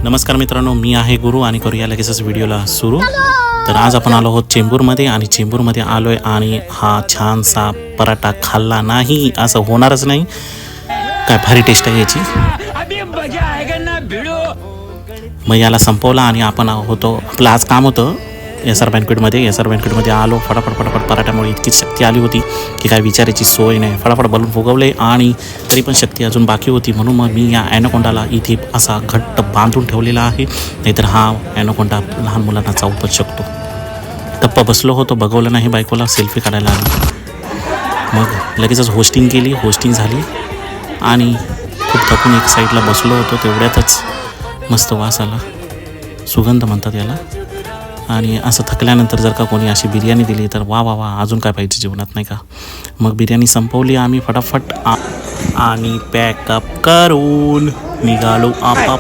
नमस्कार मित्रांनो, मी आहे गुरु आणि करूया लगेचच व्हिडिओला सुरू. तर आज आपण आलो आहोत चेंबूरमध्ये आणि चेंबूरमध्ये आलो आहे आणि हा छानसा पराठा खाल्ला नाही असं होणारच नाही. काय भारी टेस्ट आहे याची. मग याला संपवला आणि आपण होतो आपलं आज काम होतं एस आर बँकेटमध्ये आलो. फटाफट पराठ्यामुळे इतकी शक्ती आली होती की काय विचारायची सोय नाही. फटाफट बलून फुगवले आणि तरी पण शक्ती अजून बाकी होती, म्हणून मग मी या ॲनाकोंडाला इथे असा घट्ट बांधून ठेवलेला आहे. नाहीतर हा ॲनाकोंडा लहान मुलांना चावूच शकतो. टप्प बसलो होतो, बघवलं नाही बायकोला, सेल्फी काढायला आली. मग लगेचच होस्टिंग झाली आणि खूप थकून एक साईडला बसलो होतो. तेवढ्यातच मस्त वास आला, सुगंध म्हणतात याला. आणि असं थकल्यानंतर जर का कोणी अशी बिर्याणी दिली तर वा वा वा, अजून काय पाहिजे जीवनात, नाही का. मग बिर्याणी संपवली आम्ही फटाफट आणि पॅकअप करून निघालो आपाप